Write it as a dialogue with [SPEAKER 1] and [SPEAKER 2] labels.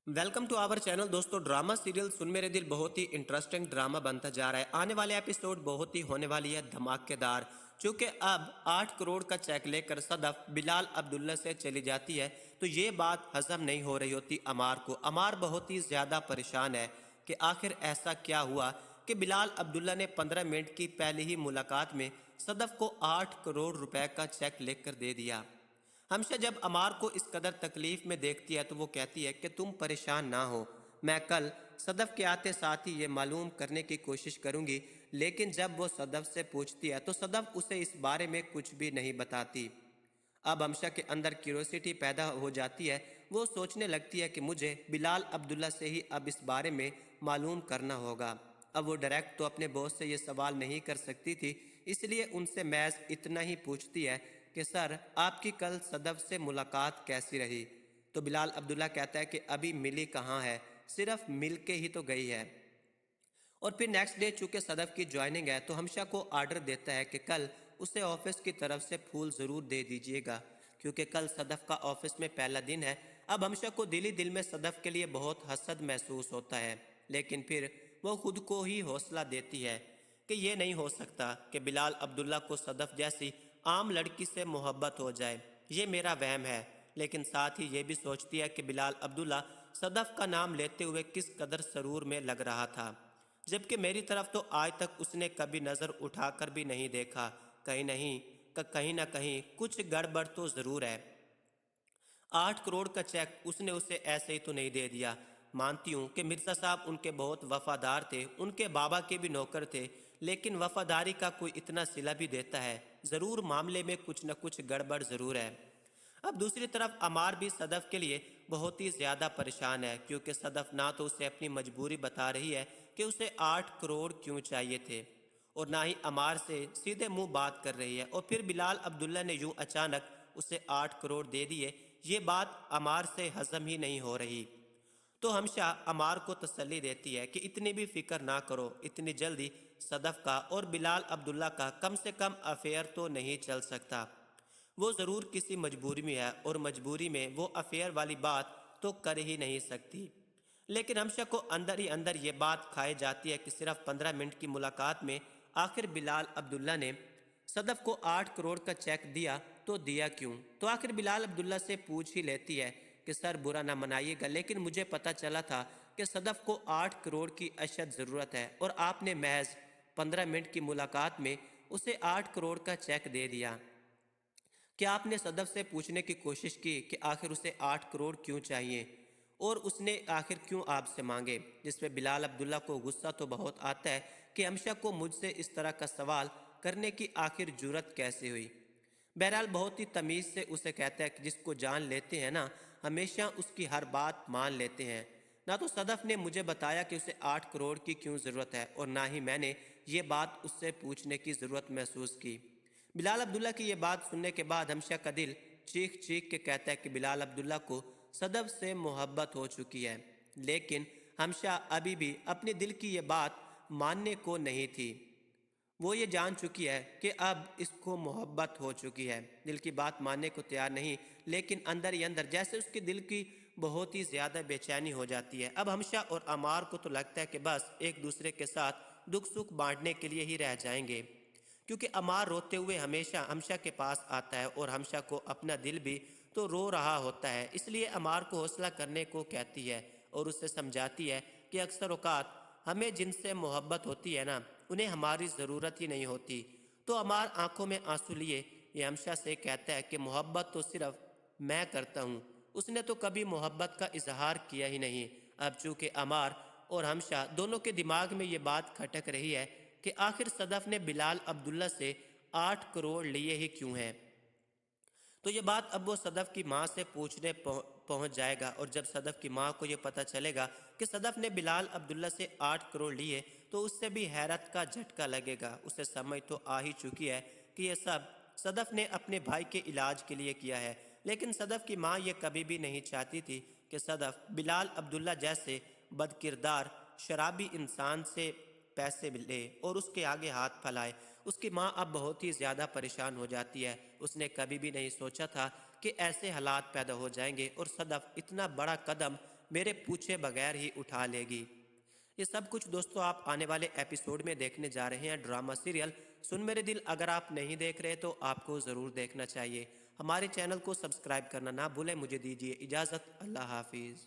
[SPEAKER 1] Welcome to our channel. दोस्तों, drama serial सुन मेरे दिल बहुत ही इंटरेस्टिंग ड्रामा बनता जा रहा है। आने वाले एपिसोड बहुत ही होने वाली है धमाकेदार। क्योंकि अब 8 करोड़ का चेक लेकर सदफ बिलाल अब्दुल्ला से चली जाती है तो ये बात हजम नहीं हो रही होती अमार को। अमार बहुत ही ज़्यादा परेशान है कि आखिर ऐसा क्या हुआ कि बिलाल अब्दुल्ला ने 15 मिनट की पहली ही मुलाकात में सदफ को 8 करोड़ रुपए का चेक लेकर दे दिया। हमशा जब अमार को इस कदर तकलीफ में देखती है तो वो कहती है कि तुम परेशान ना हो, मैं कल सदफ के आते साथ ही ये मालूम करने की कोशिश करूंगी। लेकिन जब वो सदफ से पूछती है तो सदफ उसे इस बारे में कुछ भी नहीं बताती। अब हमशा के अंदर क्यूरोसिटी पैदा हो जाती है। वो सोचने लगती है कि मुझे बिलाल अब्दुल्ला से ही अब इस बारे में मालूम करना होगा। अब वो डायरेक्ट तो अपने बॉस से ये सवाल नहीं कर सकती थी, इसलिए उनसे महज इतना ही पूछती है कि सर, आपकी कल सदफ से मुलाकात कैसी रही? तो बिलाल अब्दुल्ला कहता है कि अभी मिली कहाँ है, सिर्फ मिल के ही तो गई है। और फिर नेक्स्ट डे चूंकि सदफ की ज्वाइनिंग है तो हमशा को आर्डर देता है कि कल उसे ऑफिस की तरफ से फूल ज़रूर दे दीजिएगा, क्योंकि कल सदफ का ऑफिस में पहला दिन है। अब हमशा को दिल ही दिल में सदफ के लिए बहुत हसद महसूस होता है, लेकिन फिर वो खुद को ही हौसला देती है कि ये नहीं हो सकता कि बिलाल अब्दुल्ला को सदफ जैसी आम लड़की से मोहब्बत हो जाए, ये मेरा वहम है। लेकिन साथ ही ये भी सोचती है कि बिलाल अब्दुल्ला सदफ का नाम लेते हुए किस कदर सरूर में लग रहा था, जबकि मेरी तरफ तो आज तक उसने कभी नज़र उठाकर भी नहीं देखा। कहीं ना कहीं कुछ गड़बड़ तो ज़रूर है। 8 करोड़ का चेक उसने उसे ऐसे ही तो नहीं दे दिया। मानती हूँ कि मिर्ज़ा साहब उनके बहुत वफादार थे, उनके बाबा के भी नौकर थे, लेकिन वफादारी का कोई इतना सिला भी देता है? ज़रूर मामले में कुछ न कुछ गड़बड़ ज़रूर है। अब दूसरी तरफ अमार भी सदफ के लिए बहुत ही ज़्यादा परेशान है, क्योंकि सदफ ना तो उसे अपनी मजबूरी बता रही है कि उसे 8 करोड़ क्यों चाहिए थे, और ना ही अमार से सीधे मुंह बात कर रही है। और फिर बिलाल अब्दुल्ला ने यूं अचानक उसे 8 करोड़ दे दिए, ये बात अमार से हजम ही नहीं हो रही। तो हमशा अमार को तसल्ली देती है कि इतनी भी फिक्र ना करो, इतनी जल्दी सदफ का और बिलाल अब्दुल्ला का कम से कम अफेयर तो नहीं चल सकता। वो ज़रूर किसी मजबूरी में है और मजबूरी में वो अफेयर वाली बात तो कर ही नहीं सकती। लेकिन हमशा को अंदर ही अंदर ये बात खाई जाती है कि सिर्फ 15 मिनट की मुलाकात में आखिर बिलाल अब्दुल्ला ने सदफ को 8 करोड़ का चेक दिया तो दिया क्यों? तो आखिर बिलाल अब्दुल्ला से पूछ ही लेती है कि सर, बुरा ना मनाइएगा, लेकिन मुझे पता चला था कि सदफ को 8 करोड़ की अशद ज़रूरत है और आपने महज 15 मिनट की मुलाकात में उसे 8 करोड़ का चेक दे दिया। क्या आपने सदफ से पूछने की कोशिश की कि आखिर उसे 8 करोड़ क्यों चाहिए और उसने आखिर क्यों आपसे मांगे? जिस पे बिलाल अब्दुल्ला को गुस्सा तो बहुत आता है कि हमशा को मुझसे इस तरह का सवाल करने की आखिर जुर्रत कैसे हुई। बहरहाल बहुत ही तमीज़ से उसे कहता है कि जिसको जान लेते हैं ना, हमेशा उसकी हर बात मान लेते हैं। ना तो सदफ ने मुझे बताया कि उसे 8 करोड़ की क्यों ज़रूरत है, और ना ही मैंने ये बात उससे पूछने की ज़रूरत महसूस की। बिलाल अब्दुल्ला की ये बात सुनने के बाद हमशा का दिल चीख चीख के कहता है कि बिलाल अब्दुल्ला को सदफ से मोहब्बत हो चुकी है। लेकिन हमशा अभी भी अपने दिल की ये बात मानने को नहीं थी। वो ये जान चुकी है कि अब इसको मोहब्बत हो चुकी है, दिल की बात मानने को तैयार नहीं, लेकिन अंदर ही अंदर जैसे उसके दिल की बहुत ही ज़्यादा बेचैनी हो जाती है। अब हमशा और अमार को तो लगता है कि बस एक दूसरे के साथ दुख सुख बांटने के लिए ही रह जाएंगे, क्योंकि अमार रोते हुए हमेशा हमशा के पास आता है और हमशा को अपना दिल भी तो रो रहा होता है। इसलिए अमार को हौसला करने को कहती है और उससे समझाती है कि अक्सर औकात हमें जिनसे मोहब्बत होती है ना, उन्हें हमारी ज़रूरत ही नहीं होती। तो अमार आंखों में आंसू लिए ये हमशा से कहता है कि मोहब्बत तो सिर्फ मैं करता हूँ, उसने तो कभी मोहब्बत का इजहार किया ही नहीं। अब चूंकि अमार और हमशा दोनों के दिमाग में ये बात खटक रही है कि आखिर सदफ ने बिलाल अब्दुल्ला से 8 करोड़ लिए ही क्यों हैं, तो ये बात अब वो सदफ की माँ से पूछने पहुंच जाएगा। और जब सदफ की माँ को ये पता चलेगा कि सदफ ने बिलाल अब्दुल्ला से 8 करोड़ लिए तो उससे भी हैरत का झटका लगेगा। उसे समझ तो आ ही चुकी है कि ये सब सदफ ने अपने भाई के इलाज के लिए किया है, लेकिन सदफ की माँ ये कभी भी नहीं चाहती थी कि सदफ बिलाल अब्दुल्ला जैसे बदकिरदार शराबी इंसान से पैसे ले और उसके आगे हाथ फैलाए। उसकी माँ अब बहुत ही ज़्यादा परेशान हो जाती है। उसने कभी भी नहीं सोचा था कि ऐसे हालात पैदा हो जाएंगे और सदफ इतना बड़ा कदम میرے پوچھے بغیر ہی اٹھا لے گی۔ یہ سب کچھ دوستوں آپ آنے والے ایپیسوڈ میں دیکھنے جا رہے ہیں ڈرامہ سیریل سن میرے دل۔ اگر آپ نہیں دیکھ رہے تو آپ کو ضرور دیکھنا چاہیے۔ ہمارے چینل کو سبسکرائب کرنا نہ بھولیں۔ مجھے دیجیے اجازت، اللہ حافظ۔